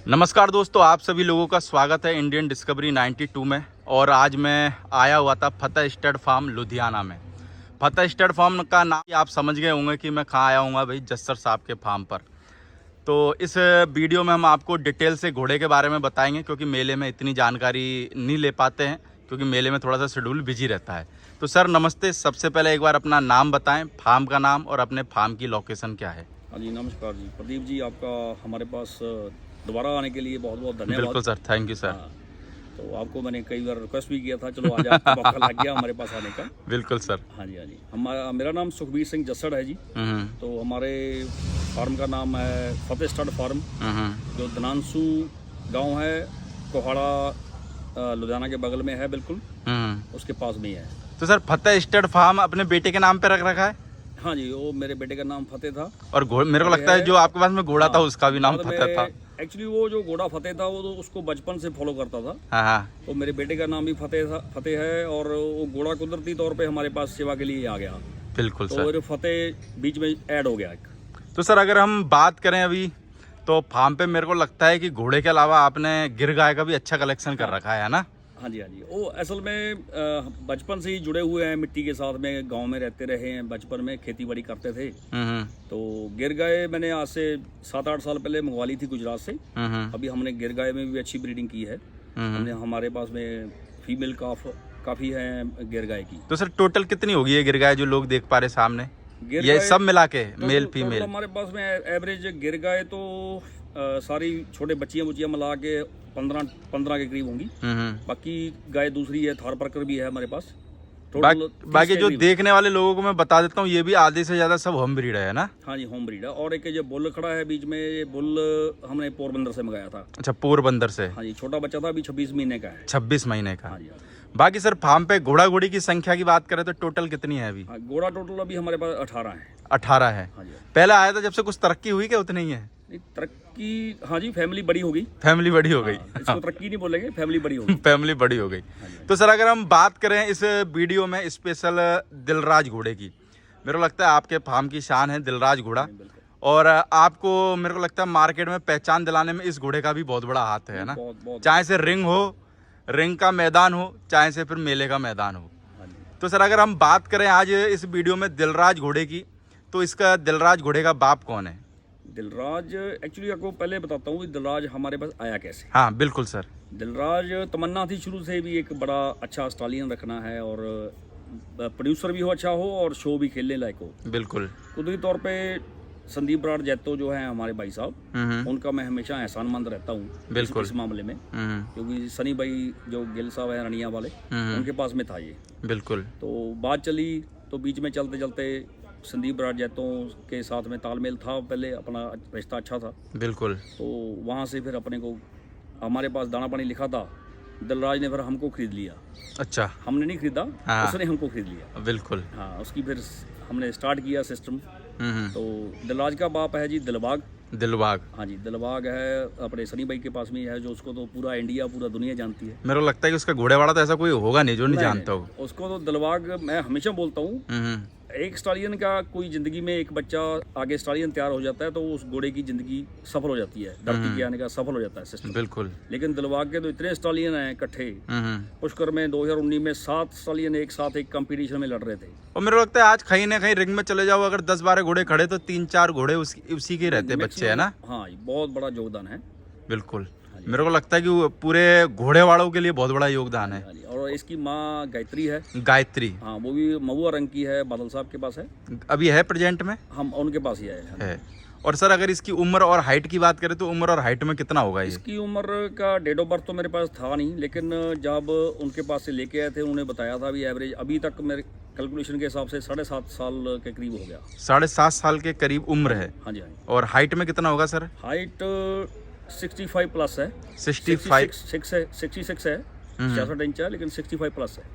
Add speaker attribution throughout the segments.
Speaker 1: नमस्कार दोस्तों, आप सभी लोगों का स्वागत है इंडियन डिस्कवरी 92 में। और आज मैं आया हुआ था फतेह स्टड फार्म लुधियाना में। फतेह स्टड फार्म का नाम आप समझ गए होंगे कि मैं कहाँ आया हूँ भाई, जस्सर साहब के फार्म पर। तो इस वीडियो में हम आपको डिटेल से घोड़े के बारे में बताएंगे, क्योंकि मेले में इतनी जानकारी नहीं ले पाते हैं, क्योंकि मेले में थोड़ा सा शेड्यूल बिजी रहता है। तो सर नमस्ते, सबसे पहले एक बार अपना नाम बताएं, फार्म का नाम और अपने फार्म की लोकेशन क्या है।
Speaker 2: हाँ जी, नमस्कार जी। प्रदीप जी, आपका हमारे पास दोबारा आने के लिए बहुत बहुत धन्यवाद।
Speaker 1: बिल्कुल सर, थैंक यू सर।
Speaker 2: हाँ, तो आपको मैंने कई बार रिक्वेस्ट भी किया था, चलो आज आपका मौका लग गया हमारे पास आने का।
Speaker 1: बिल्कुल सर।
Speaker 2: हाँ जी, हाँ जी। मेरा नाम सुखबीर सिंह जस्सड़ है जी। तो हमारे फार्म का नाम है फतेह स्टड फार्म, जो दनांसू गांव है, कोहाड़ा लुधियाना के बगल में है, बिल्कुल उसके पास में ही है।
Speaker 1: तो सर फतेह स्टड फार्म अपने बेटे के नाम पे रख रखा है?
Speaker 2: हाँ जी, वो मेरे बेटे का नाम फतेह था।
Speaker 1: और मेरे को लगता है जो आपके पास में घोड़ा था उसका भी नाम फतेह था।
Speaker 2: एक्चुअली वो जो घोड़ा फतेह था वो तो उसको बचपन से फॉलो करता था।
Speaker 1: हाँ।
Speaker 2: तो मेरे बेटे का नाम भी फतेह है, और वो घोड़ा कुदरती तौर पे हमारे पास सेवा के लिए आ गया।
Speaker 1: बिल्कुल
Speaker 2: तो
Speaker 1: सर।
Speaker 2: फतेह बीच में ऐड हो गया एक।
Speaker 1: तो सर अगर हम बात करें अभी, तो फार्म पे मेरे को लगता है कि घोड़े के अलावा आपने गिर गाय का भी अच्छा कलेक्शन कर रखा है ना?
Speaker 2: हाँ जी, हाँ जी। वो असल में बचपन से ही जुड़े हुए हैं मिट्टी के साथ में, गांव में रहते रहे हैं, बचपन में खेती बाड़ी करते थे। तो गिर गाय मैंने आज से 7-8 साल पहले मंगवा ली थी गुजरात से। अभी हमने गिर गाय में भी अच्छी ब्रीडिंग की है। हमने हमारे पास में फीमेल काफी है गिर गाय की।
Speaker 1: तो सर टोटल कितनी होगी ये गिर गाय जो लोग देख पा रहे सामने, ये सब मिला के मेल फीमेल?
Speaker 2: हमारे पास में एवरेज गिर गाय तो सारी छोटे बच्चियां मिला के 15 के करीब होंगी। बाकी गाय दूसरी है, थारपारकर भी है हमारे पास।
Speaker 1: बाकी जो देखने वाले लोगों को मैं बता देता हूँ, ये भी आधे से ज्यादा सब होम ब्रीड है ना?
Speaker 2: हाँ जी, होम ब्रीड है। और एक ये बुल खड़ा है बीच में, ये बुल हमने पोरबंदर से मंगाया था।
Speaker 1: अच्छा, पोरबंदर से?
Speaker 2: हाँ जी, छोटा बच्चा था, अभी 26 महीने का है।
Speaker 1: 26 महीने का?
Speaker 2: हाँ जी।
Speaker 1: बाकी सर फार्म पे घोड़ा घोड़ी की संख्या की बात करें तो टोटल कितनी है अभी?
Speaker 2: हाँ, घोड़ा टोटल अभी हमारे पास 18 है।
Speaker 1: 18 है?
Speaker 2: हाँ जी।
Speaker 1: पहले आया था जब से कुछ तरक्की हुई क्या, उतनी ही है?
Speaker 2: तरक्की, हाँ जी, फैमिली बड़ी हो गई।
Speaker 1: फैमिली बड़ी हो गई।
Speaker 2: इसको तरक्की नहीं बोलेंगे, फैमिली बड़ी हो गई।
Speaker 1: फैमिली बड़ी हो गई। तो सर अगर हम बात करें इस वीडियो में स्पेशल दिलराज घोड़े की, मेरे को लगता है आपके फार्म की शान है दिलराज घोड़ा। और आपको मेरे को लगता है मार्केट में पहचान दिलाने में इस घोड़े का भी बहुत बड़ा हाथ है ना? चाहे से रिंग का मैदान हो, चाहे से फिर मेले का मैदान हो। तो सर अगर हम बात करें आज इस वीडियो में दिलराज घोड़े की, तो इसका दिलराज घोड़े का बाप कौन है?
Speaker 2: दिलराज, एक्चुअली आपको पहले बताता हूँ दिलराज हमारे पास आया कैसे।
Speaker 1: हाँ बिल्कुल सर।
Speaker 2: दिलराज तमन्ना थी शुरू से भी एक बड़ा अच्छा स्टालियन रखना है, और प्रोड्यूसर भी हो, अच्छा हो, और शो भी खेलने लायक हो।
Speaker 1: बिल्कुल।
Speaker 2: कुदरती तौर पे संदीप बराड़ जैतो जो है हमारे भाई साहब, उनका मैं हमेशा एहसानमंद रहता हूँ बिल्कुल इस मामले में, क्योंकि सनी भाई जो गिल साहब है रनिया वाले, उनके पास में था ये। बिल्कुल। तो बात चली, तो बीच में चलते चलते संदीप बराड़ जैतों के साथ में तालमेल था, पहले अपना रिश्ता अच्छा था। बिल्कुल। तो वहाँ से फिर अपने को, हमारे पास दाना पानी लिखा था, दिलराज ने फिर हमको खरीद लिया। अच्छा। हमने नहीं खरीदा, उसने हमको खरीद लिया। बिल्कुल। हाँ, उसकी फिर हमने स्टार्ट किया सिस्टम। तो दिलराज का बाप है जी दिलबाग। हाँ जी, दिलबाग है, अपने सनी भाई के पास में है, जो उसको तो पूरा इंडिया, पूरा दुनिया जानती है। मेरे को लगता है कि उसका घोड़े वाला तो ऐसा कोई होगा नहीं जो नहीं जानता हो उसको। तो दिलबाग, मैं हमेशा बोलता हूँ, एक स्टालियन का कोई जिंदगी में एक बच्चा आगे स्टालियन तैयार हो जाता है तो उस घोड़े की जिंदगी सफल हो जाती है, धरती के आने का सफल हो जाता है सिस्टम। बिल्कुल। लेकिन दिलबाग के तो इतने स्टालियन हैं इकट्ठे। पुष्कर में 2019 में 7 स्टालियन एक साथ एक कंपटीशन में लड़ रहे थे। और मेरे को लगता है आज कहीं ना कहीं रिंग में चले जाओ, अगर 10-12 घोड़े खड़े तो 3-4 घोड़े उसी के रहते बच्चे, है ना? हाँ, बहुत बड़ा योगदान है। बिल्कुल। मेरे को लगता है कि पूरे घोड़े वालों के लिए बहुत बड़ा योगदान है। और इसकी माँ गायत्री है। गायत्री? हाँ, वो भी महुआ रंग की है, बादल साहब के पास है। अभी है प्रेजेंट में? हम उनके पास ही है। और सर अगर इसकी उम्र और हाइट की बात करें तो उम्र और हाइट में कितना होगा ये? इसकी उम्र का डेट ऑफ बर्थ तो मेरे पास था नहीं, लेकिन जब उनके पास से लेके आए थे उन्होंने बताया था भी एवरेज अभी तक मेरे कैलकुलेशन के हिसाब से 7.5 साल के करीब हो गया। 7.5 साल के करीब उम्र है। हाँ जी। और हाइट में कितना होगा सर? हाइट 65 प्लस है। 66 है, 66 इंच है, लेकिन 65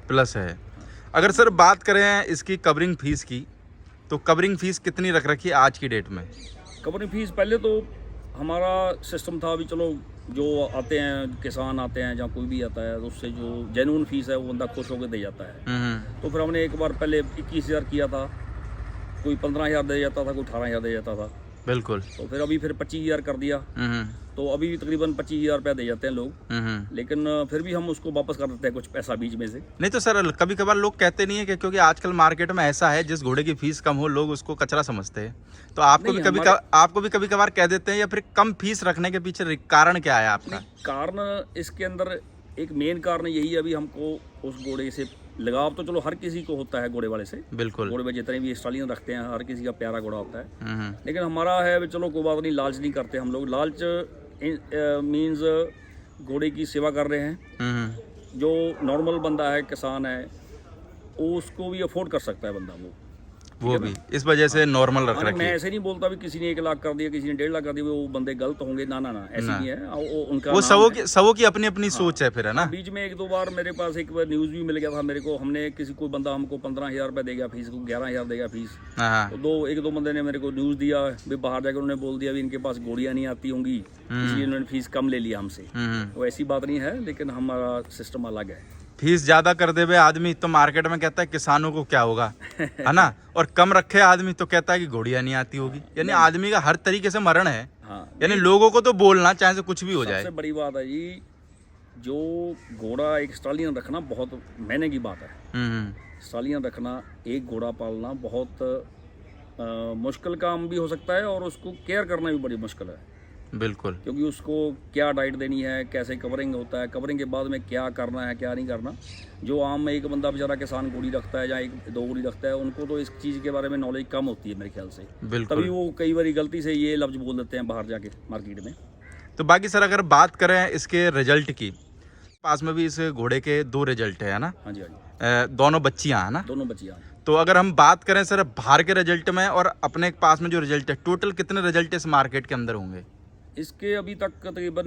Speaker 2: प्लस है। अगर सर बात करें इसकी कवरिंग फीस की, तो कवरिंग फीस कितनी रख रखी है आज की डेट में? कवरिंग फीस पहले तो हमारा सिस्टम था, अभी चलो जो आते हैं किसान आते हैं, जहाँ कोई भी आता है, तो उससे जो जेन्युइन फीस है वो बंदा खुश होकर दे जाता है। तो फिर हमने एक बार पहले 21,000 किया था, कोई 15,000 दे जाता था, कोई 18,000 दे जाता था।
Speaker 1: बिल्कुल।
Speaker 2: तो फिर अभी फिर 25,000 कर दिया, तो अभी भी तकरीबन 25,000 रुपया दे जाते हैं लोग, लेकिन फिर भी हम उसको वापस कर देते हैं कुछ पैसा बीच में से।
Speaker 1: नहीं तो सर कभी कभार लोग कहते नहीं है कि क्योंकि आजकल मार्केट में ऐसा है जिस घोड़े की फीस कम हो लोग उसको कचरा समझते हैं, तो आपको
Speaker 2: नहीं,
Speaker 1: भी आपको भी कभी कभार कह देते हैं, या फिर कम फीस रखने के पीछे कारण क्या है आपका?
Speaker 2: कारण इसके अंदर एक मेन कारण यही है, अभी हमको उस घोड़े से लगाव तो चलो हर किसी को होता है घोड़े वाले से,
Speaker 1: बिल्कुल।
Speaker 2: घोड़े में जितने भी स्टालियन रखते हैं हर किसी का प्यारा घोड़ा होता है, लेकिन हमारा है भी चलो कोई बात नहीं, लालच नहीं करते हम लोग। लालच मीन्स घोड़े की सेवा कर रहे हैं, जो नॉर्मल बंदा है, किसान है, वो उसको भी अफोर्ड कर सकता है बंदा, वो
Speaker 1: भी इस वजह से नॉर्मल रख रखी
Speaker 2: मैं
Speaker 1: है।
Speaker 2: ऐसे नहीं बोलता भी किसी ने 1 लाख कर दिया, किसी ने 1.5 लाख कर दिया, वो बंदे गलत होंगे, ना ना ना, ऐसे नहीं है। वो उनका
Speaker 1: वो सबों की अपनी अपनी सोच है फिर, है ना।
Speaker 2: बीच में 1-2 बार मेरे पास एक बार न्यूज़ भी मिल गया था मेरे को, हमने किसी कोई बंदा हमको 15,000 रुपये देगा फीस, को 11,000 देगा फीस, तो 1-2 बंदे ने मेरे को न्यूज़ दिया भी, बाहर जाकर उन्होंने बोल दिया भी इनके पास घोड़ियाँ नहीं आती होंगी, इसलिए उन्होंने फीस कम ले लिया हमसे। वो ऐसी बात नहीं है, लेकिन हमारा सिस्टम अलग है।
Speaker 1: फीस ज्यादा कर दे हुए आदमी तो मार्केट में कहता है किसानों को क्या होगा, है ना, और कम रखे आदमी तो कहता है कि घोड़ियां नहीं आती होगी। यानी आदमी का हर तरीके से मरण है। यानी लोगों को तो बोलना चाहे से कुछ भी हो जाए।
Speaker 2: सबसे बड़ी बात है जी, जो घोड़ा एक स्टालियन रखना बहुत महीने की बात है। स्टालियन रखना, एक घोड़ा पालना बहुत मुश्किल काम भी हो सकता है, और उसको केयर करना भी बड़ी मुश्किल है।
Speaker 1: बिल्कुल।
Speaker 2: क्योंकि उसको क्या डाइट देनी है, कैसे कवरिंग होता है, कवरिंग के बाद में क्या करना है क्या नहीं करना। जो आम एक बंदा बेचारा किसान घोड़ी रखता है या 1-2 घोड़ी रखता है, उनको तो इस चीज़ के बारे में नॉलेज कम होती है मेरे ख्याल से।
Speaker 1: बिल्कुल।
Speaker 2: तभी वो कई बार गलती से ये लफ्ज़ बोल देते हैं बाहर जाके मार्केट में।
Speaker 1: तो बाकी सर अगर बात करें इसके रिजल्ट की, पास में भी इस घोड़े के 2 रिजल्ट है ना।
Speaker 2: हाँ जी, हाँ जी।
Speaker 1: दोनों बच्चियाँ है ना।
Speaker 2: दोनों बच्चियाँ।
Speaker 1: तो अगर हम बात करें सर बाहर के रिजल्ट में और अपने पास में जो रिजल्ट है, टोटल कितने रिजल्ट इस मार्केट के अंदर होंगे?
Speaker 2: इसके अभी तक तकरीबन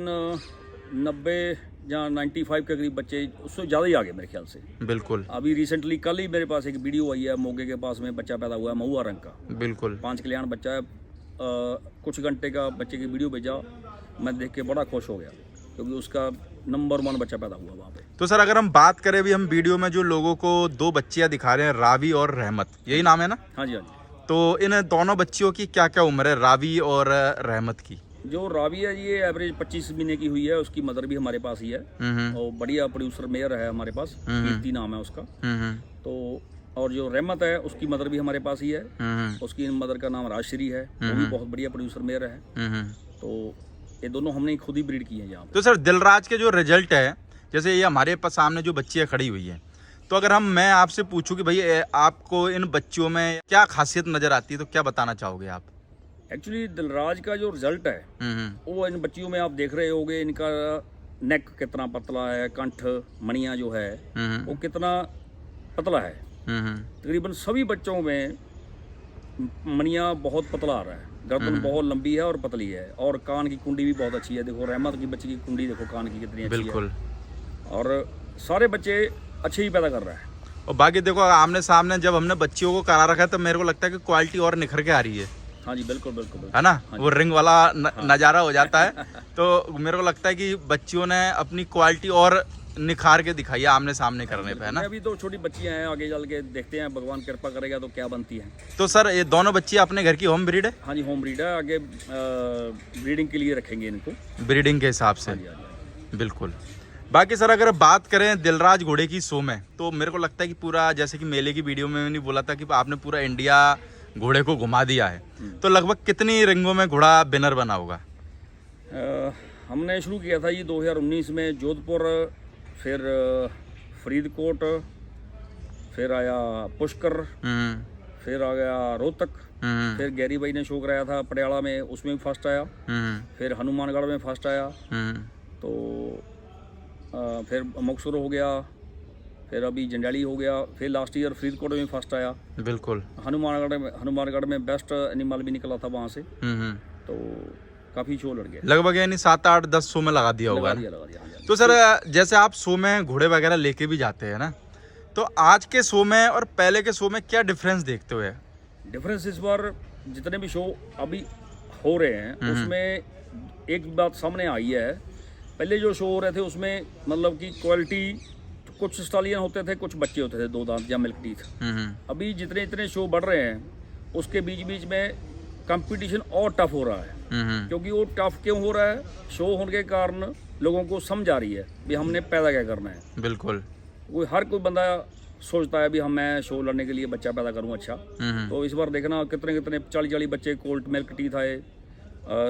Speaker 2: 90 या 95 के करीब बच्चे, उससे ज़्यादा ही आ गए मेरे ख्याल से।
Speaker 1: बिल्कुल।
Speaker 2: अभी रिसेंटली कल ही मेरे पास एक वीडियो आई है, मोगे के पास में बच्चा पैदा हुआ है महुआ रंग का।
Speaker 1: बिल्कुल।
Speaker 2: 5 कल्याण बच्चा है, कुछ घंटे का बच्चे की वीडियो भेजा, मैं देख के बड़ा खुश हो गया, क्योंकि उसका नंबर 1 बच्चा पैदा हुआ वहाँ पे।
Speaker 1: तो सर अगर हम बात करें, भी हम वीडियो में जो लोगों को 2 बच्चियाँ दिखा रहे हैं, रावी और रहमत, यही नाम है ना?
Speaker 2: हाँ जी, हाँ जी।
Speaker 1: तो इन दोनों बच्चियों की क्या क्या उम्र है, रावी और रहमत की?
Speaker 2: जो रावी है ये एवरेज 25 महीने की हुई है, उसकी मदर भी हमारे पास ही है, और बढ़िया प्रोड्यूसर मेयर है हमारे पास, कीर्ति नाम है उसका। तो और जो रहमत है उसकी मदर भी हमारे पास ही है, उसकी मदर का नाम राजश्री है, वो भी बहुत बढ़िया प्रोड्यूसर मेयर है। तो ये दोनों हमने खुद ही ब्रीड की है यहाँ।
Speaker 1: तो सर दिलराज के जो रिजल्ट है, जैसे ये हमारे पास सामने जो बच्चियाँ खड़ी हुई है, तो अगर मैं आपसे पूछूं कि भाई आपको इन बच्चियों में क्या खासियत नजर आती है, तो क्या बताना चाहोगे आप?
Speaker 2: एक्चुअली दिलराज का जो रिजल्ट है वो इन बच्चियों में आप देख रहे होगे, इनका नेक कितना पतला है, कंठ मणियाँ जो है वो कितना पतला है। तकरीबन सभी बच्चों में मणियाँ बहुत पतला आ रहा है, गर्दन बहुत लंबी है और पतली है, और कान की कुंडी भी बहुत अच्छी है। देखो रहमत की बच्ची की कुंडी देखो कान की कितनी अच्छी है, और सारे बच्चे अच्छे ही पैदा कर रहा है।
Speaker 1: और बाकी देखो आमने सामने जब हमने बच्चियों को करा रखा है, तो मेरे को लगता है कि क्वालिटी और निखर के आ रही है।
Speaker 2: हाँ जी, बिल्कुल बिल्कुल,
Speaker 1: है ना। वो रिंग वाला नज़ारा हो जाता है। तो मेरे को लगता है कि बच्चियों ने अपनी क्वालिटी और निखार के दिखाई है आमने सामने करने पे, है ना।
Speaker 2: अभी तो छोटी बच्चियां हैं, आगे चल के देखते हैं, भगवान कृपा करेगा तो क्या बनती है।
Speaker 1: तो सर ये दोनों बच्चियां अपने घर की होम ब्रीड है?
Speaker 2: हाँ जी, होम ब्रीड है, आगे ब्रीडिंग के लिए रखेंगे इनको,
Speaker 1: ब्रीडिंग के हिसाब से।
Speaker 2: हाँ जी, हाँ जी।
Speaker 1: बिल्कुल। बाकी सर अगर बात करें दिलराज घोड़े की शो में, तो मेरे को लगता है कि पूरा, जैसे कि मेले की वीडियो में मैंने बोला था कि आपने पूरा इंडिया घोड़े को घुमा दिया है, तो लगभग कितनी रिंगों में घोड़ा विनर बना होगा?
Speaker 2: हमने शुरू किया था ये 2019 में जोधपुर, फिर फरीदकोट, फिर आया पुष्कर, फिर आ गया रोहतक, फिर गैरी भाई ने शो कराया था पटियाला में, उसमें भी फर्स्ट आया, फिर हनुमानगढ़ में फर्स्ट आया, तो फिर मुक्तसर हो गया, फिर अभी जंडाली हो गया, फिर लास्ट ईयर फरीदकोट में फर्स्ट आया।
Speaker 1: बिल्कुल।
Speaker 2: हनुमानगढ़ में बेस्ट एनिमल भी निकला था वहाँ से, तो काफ़ी शो लड़ गए,
Speaker 1: लगभग यानी 7, 8, 10 शो में लगा दिया होगा।
Speaker 2: लगा दिया।
Speaker 1: तो सर जैसे आप शो में घोड़े वगैरह लेके भी जाते हैं ना, तो आज के शो में और पहले के शो में क्या डिफरेंस देखते हुए?
Speaker 2: डिफरेंस इस बार जितने भी शो अभी हो रहे हैं उसमें एक बात सामने आई है, पहले जो शो हो रहे थे उसमें मतलब कि क्वालिटी, कुछ स्टालियन होते थे, कुछ बच्चे होते थे 2 दांत या मिल्क टीथ। अभी जितने शो बढ़ रहे हैं उसके बीच में कंपटीशन और टफ हो रहा है। क्योंकि वो टफ क्यों हो रहा है, शो होने के कारण लोगों को समझ आ रही है भी हमने पैदा क्या करना है।
Speaker 1: बिल्कुल,
Speaker 2: हर कोई बंदा सोचता है भी मैं शो लड़ने के लिए बच्चा पैदा करूँ। अच्छा, तो इस बार देखना कितने कितने 40 बच्चे कोल्ट मिल्क टीथ आए,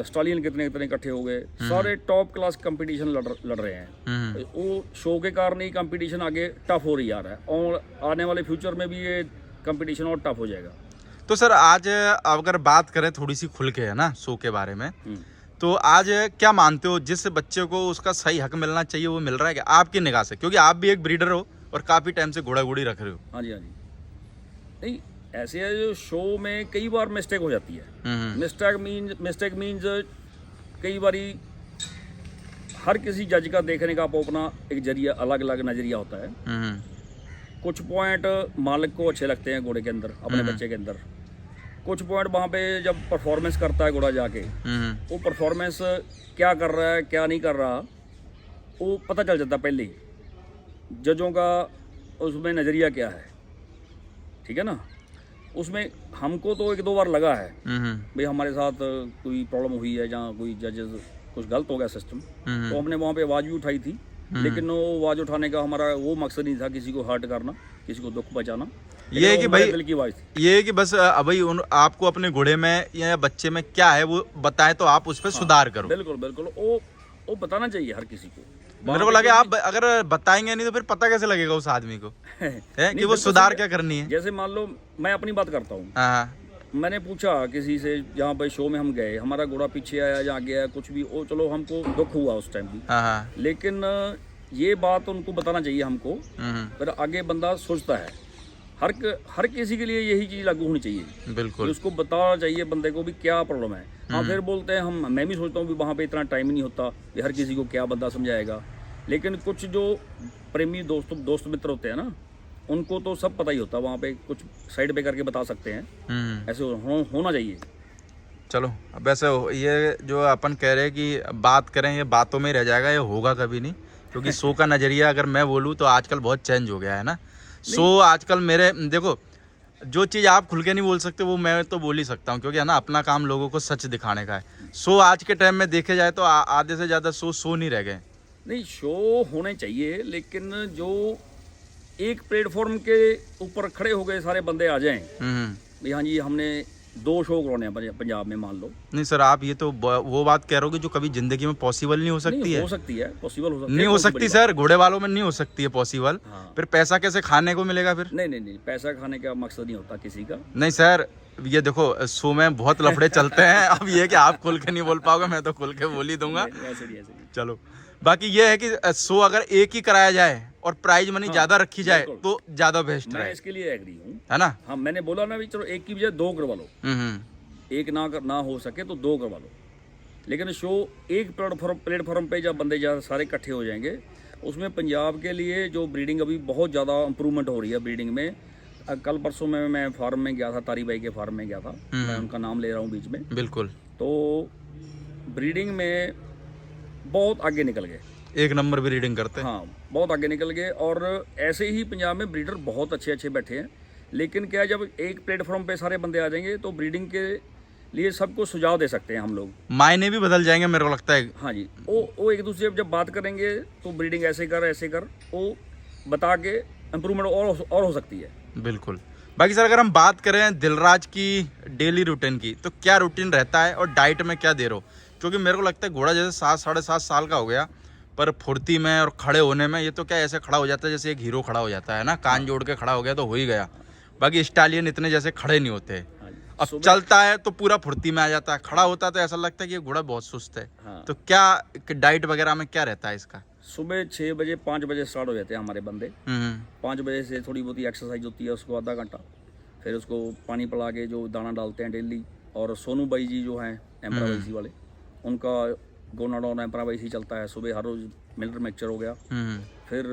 Speaker 2: स्टालियन कितने कितने इकट्ठे हो गए, सारे टॉप क्लास कंपटीशन लड़ रहे हैं। वो शो के कारण ही कंपटीशन आगे टफ हो रही आ रहा है, और आने वाले फ्यूचर में भी ये कंपटीशन और टफ हो जाएगा।
Speaker 1: तो सर आज अगर बात करें थोड़ी सी खुल के, है ना, शो के बारे में, तो आज क्या मानते हो जिस बच्चे को उसका सही हक मिलना चाहिए वो मिल रहा है क्या आपकी निगाह से? क्योंकि आप भी एक ब्रीडर हो और काफी टाइम से घोड़ा घोड़ी रख रहे हो।
Speaker 2: हाँ जी, हाँ जी। नहीं, ऐसे है जो शो में कई बार मिस्टेक हो जाती है। मिस्टेक मीन्स कई बारी हर किसी जज का देखने का अपना एक जरिया, अलग अलग नजरिया होता है। कुछ पॉइंट मालिक को अच्छे लगते हैं घोड़े के अंदर, अपने बच्चे के अंदर। कुछ पॉइंट वहाँ पे जब परफॉर्मेंस करता है घोड़ा जाके, वो परफॉर्मेंस क्या कर रहा है क्या नहीं कर रहा वो पता चल जाता पहले ही, जजों का उसमें नज़रिया क्या है। ठीक है ना, उसमें हमको तो 1-2 बार लगा है भाई हमारे साथ कोई प्रॉब्लम हुई है, जहाँ कोई जजेस कुछ गलत हो गया सिस्टम, तो हमने वहाँ पे आवाज़ भी उठाई थी। लेकिन वो आवाज़ उठाने का हमारा वो मकसद नहीं था किसी को हर्ट करना, किसी को दुख पहुँचाना।
Speaker 1: ये है कि भाई,
Speaker 2: दिल की आवाज़ थी।
Speaker 1: ये है कि बस भाई आपको अपने घोड़े में या बच्चे में क्या है वो बताएं तो आप उस पर सुधार करो।
Speaker 2: बिल्कुल बिल्कुल, वो बताना चाहिए हर किसी को।
Speaker 1: मेरे को लगे आप अगर बताएंगे नहीं तो फिर पता कैसे लगेगा उस आदमी को है कि वो सुधार क्या करनी है।
Speaker 2: जैसे मान लो मैं अपनी बात करता हूँ, मैंने पूछा किसी से, जहाँ पर शो में हम गए, हमारा घोड़ा पीछे आया या आगे आया कुछ भी, वो चलो हमको दुख हुआ उस टाइम भी, लेकिन ये बात उनको बताना चाहिए हमको, फिर आगे बंदा सोचता है। हर किसी के लिए यही चीज़ लागू होनी चाहिए।
Speaker 1: बिल्कुल,
Speaker 2: उसको बताना चाहिए बंदे को भी क्या प्रॉब्लम है। हाँ, फिर बोलते हैं मैं भी सोचता हूँ भी वहाँ पे इतना टाइम नहीं होता कि हर किसी को क्या बंदा समझाएगा। लेकिन कुछ जो प्रेमी दोस्त मित्र होते हैं ना, उनको तो सब पता ही होता है, वहाँ पे कुछ साइड पे करके बता सकते हैं। ऐसे होना चाहिए।
Speaker 1: चलो, अब वैसे ये जो अपन कह रहे हैं कि बात करें, ये बातों में रह जाएगा, ये होगा कभी नहीं। क्योंकि शो का नज़रिया अगर मैं बोलूँ तो आजकल बहुत चेंज हो गया है ना। शो आजकल मेरे देखो, जो चीज़ आप खुल के नहीं बोल सकते वो मैं तो बोल ही सकता हूँ, क्योंकि है ना अपना काम लोगों को सच दिखाने का है। शो आज के टाइम में देखे जाए तो आधे से ज़्यादा शो नहीं रह गए।
Speaker 2: नहीं, शो होने चाहिए, लेकिन जो एक प्लेटफॉर्म के ऊपर खड़े हो गए सारे बंदे आ जाएं भाई हाँ जी हमने 2 शो करवाने हैं पंजाब में, मान लो।
Speaker 1: नहीं सर, आप ये तो वो बात कह रहे हो कि जो कभी जिंदगी में पॉसिबल नहीं हो सकती है।
Speaker 2: हो सकती है, पॉसिबल हो सकती है।
Speaker 1: नहीं हो सकती सर, घोड़े वालों में नहीं हो सकती है पॉसिबल। फिर पैसा कैसे खाने को मिलेगा फिर?
Speaker 2: नहीं, पैसा खाने का मकसद नहीं होता किसी का।
Speaker 1: नहीं सर, ये देखो शो में बहुत लफड़े चलते हैं। अब ये कि आप खुल के नहीं बोल पाओगे, मैं तो खुल के बोल ही दूंगा।
Speaker 2: ऐसे
Speaker 1: चलो, बाकी ये है कि शो अगर एक ही कराया जाए और प्राइज मनी ज्यादा रखी जाए तो ज्यादा बेस्ट है।
Speaker 2: मैं इसके लिए एग्री हूँ,
Speaker 1: है ना।
Speaker 2: हाँ, मैंने बोला ना भी चलो एक की बजाय 2 करवा लो, एक ना हो सके तो 2 करवा लो। लेकिन शो एक प्लेटफॉर्म पे जब बंदे सारे इकट्ठे हो जाएंगे, उसमें पंजाब के लिए जो ब्रीडिंग अभी बहुत ज़्यादा इंप्रूवमेंट हो रही है ब्रीडिंग में। कल परसों में मैं फार्म में गया था, तारी भाई के फार्म में गया था, मैं उनका नाम ले रहा हूँ बीच में।
Speaker 1: बिल्कुल,
Speaker 2: तो ब्रीडिंग में बहुत आगे निकल गए,
Speaker 1: एक नंबर ब्रीडिंग करते हैं।
Speaker 2: हाँ, बहुत आगे निकल गए। और ऐसे ही पंजाब में ब्रीडर बहुत अच्छे बैठे हैं। लेकिन क्या, जब एक प्लेटफॉर्म पे सारे बंदे आ जाएंगे तो ब्रीडिंग के लिए सबको सुझाव दे सकते हैं हम लोग,
Speaker 1: मायने भी बदल जाएंगे मेरे को लगता है।
Speaker 2: हाँ जी, वो एक दूसरे जब बात करेंगे तो ब्रीडिंग ऐसे कर वो बता के इम्प्रूवमेंट और हो सकती है।
Speaker 1: बिल्कुल। बाकी सर अगर हम बात करें दिलराज की डेली रूटीन की, तो क्या रूटीन रहता है और डाइट में क्या दे रहे हो? क्योंकि मेरे को लगता है घोड़ा जैसे 7-7.5 साल का हो गया, पर फुर्ती में और खड़े होने में ये तो क्या ऐसे खड़ा हो जाता है जैसे एक हीरो खड़ा हो जाता है ना, कान जोड़ के खड़ा हो गया तो हो ही गया। बाकी स्टालियन इतने जैसे खड़े नहीं होते। अब चलता है तो पूरा फुर्ती में आ जाता है, खड़ा होता है तो ऐसा लगता है कि ये घोड़ा बहुत सुस्त है। तो क्या डाइट वगैरह में क्या रहता है इसका?
Speaker 2: सुबह 6 बजे 5 बजे स्टार्ट हो जाते हैं हमारे बंदे। 5 बजे से थोड़ी बहुत एक्सरसाइज होती है, उसको आधा घंटा, फिर उसको पानी पिला के जो दाना डालते हैं डेली। और सोनू भाई जी जो हैं एम्परावाइसी वाले, उनका गोनाडोन एम्परावाइसी चलता है सुबह हर रोज, मिल्क मिक्सचर हो गया। फिर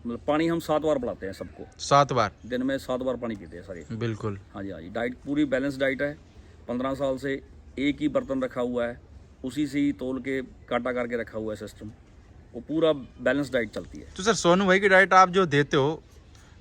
Speaker 2: मतलब पानी हम 7 बार पिलाते हैं सबको,
Speaker 1: 7 बार
Speaker 2: दिन में 7 बार पानी पीते हैं सारे।
Speaker 1: बिल्कुल,
Speaker 2: हाँ जी, हाँ जी। डाइट पूरी बैलेंस डाइट है। 15 साल से एक ही बर्तन रखा हुआ है, उसी से ही तोल के काटा करके रखा हुआ है सिस्टम, वो पूरा बैलेंस डाइट चलती है।
Speaker 1: तो सर सोनू भाई की डाइट आप जो देते हो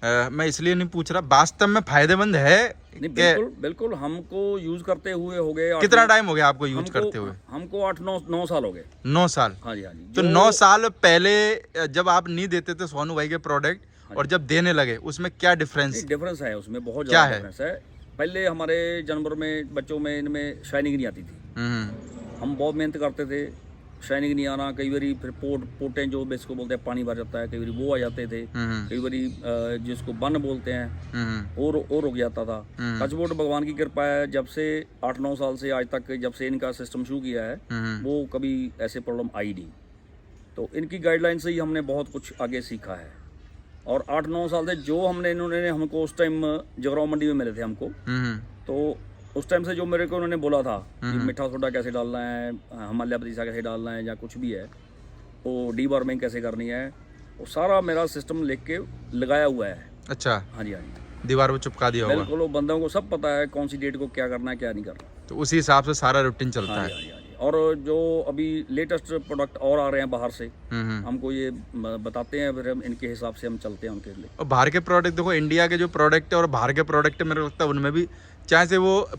Speaker 1: मैं इसलिए नहीं पूछ रहा, वास्तव में फायदेमंद है?
Speaker 2: नहीं, बिल्कुल बिल्कुल। हमको यूज करते हुए हो गए
Speaker 1: कितना टाइम हो गया आपको यूज करते हुए?
Speaker 2: हमको 8-9 साल हो गए।
Speaker 1: 9 साल?
Speaker 2: हाँ जी, हाँ जी।
Speaker 1: तो 9 साल पहले जब आप नहीं देते थे सोनू भाई के प्रोडक्ट और जब देने लगे, उसमें क्या डिफरेंस?
Speaker 2: डिफरेंस है उसमें, बहुत ज्यादा डिफरेंस है। पहले हमारे जानवर में, बच्चों में, इनमें शाइनिंग नहीं आती थी। हम बहुत मेहनत करते थे, शाइनिंग नहीं आना, कई बारी फिर पोटें जो इसको बोलते हैं पानी भर जाता है, कई बारी वो आ जाते थे, कई बारी जिसको बन बोलते हैं वो रुक जाता था। टचवुड भगवान की कृपा है, जब से 8-9 साल से आज तक जब से इनका सिस्टम शुरू किया है, वो कभी ऐसे प्रॉब्लम आई नहीं। तो इनकी गाइडलाइन से ही हमने बहुत कुछ आगे सीखा है। और 8-9 साल से जो इन्होंने हमको उस टाइम जगराव मंडी में मिले थे हमको, तो उस टाइम से जो मेरे को उन्होंने बोला था कि मीठा सोडा कैसे डालना है, हिमालय बतीसा कैसे डालना है, या कुछ भी है, वो डीवार्मिंग कैसे करनी है, वो सारा मेरा सिस्टम लिख के लगाया हुआ है।
Speaker 1: अच्छा।
Speaker 2: हाँ जी, हाँ जी।
Speaker 1: दीवार पे चिपका दिया होगा?
Speaker 2: बिल्कुल, वो बंदों को सब पता है कौन सी डेट को क्या करना है, क्या नहीं करना।
Speaker 1: तो उसी हिसाब से सारा रूटीन चलता है।
Speaker 2: हाँ जी। और जो अभी लेटेस्ट प्रोडक्ट और आ रहे हैं बाहर से, हमको ये बताते हैं, फिर हम इनके हिसाब से हम चलते हैं उनके लिए।
Speaker 1: और बाहर के प्रोडक्ट देखो, इंडिया के जो प्रोडक्ट है और बाहर के प्रोडक्ट है, मेरे को लगता है उनमें भी, चाहे से वो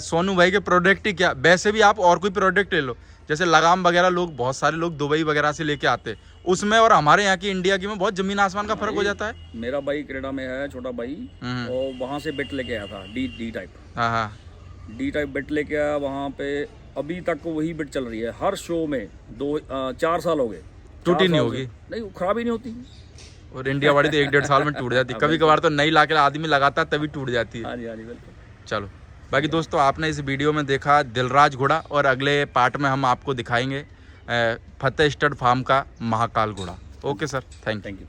Speaker 1: सोनू भाई के प्रोडक्ट ही क्या, वैसे भी आप और कोई प्रोडक्ट ले लो, जैसे लगाम वगैरह लोग, बहुत सारे लोग दुबई वगैरह से लेके आते हैं, उसमें और हमारे यहाँ की इंडिया की में बहुत जमीन आसमान का फर्क हो जाता है।
Speaker 2: मेरा भाई कनाडा में है, छोटा भाई, और वहाँ से बिट लेके आया था, डी टाइप।
Speaker 1: हाँ,
Speaker 2: डी टाइप बिट लेके आया वहाँ पे, अभी तक वही बिट चल रही है हर शो में। 4 साल हो गए,
Speaker 1: टूटी नहीं होगी?
Speaker 2: नहीं, खराब ही नहीं होती।
Speaker 1: और इंडिया वाली तो 1-1.5 साल में टूट जाती है, कभी कभार तो नई लाके आदमी लगाता है तभी टूट जाती है।
Speaker 2: हाँ जी, हाँ जी, बिल्कुल।
Speaker 1: चलो, बाकी दोस्तों आपने इस वीडियो में देखा दिलराज घोड़ा, और अगले पार्ट में हम आपको दिखाएंगे फतेह स्टड फार्म का महाकाल घोड़ा। Okay sir, thank you.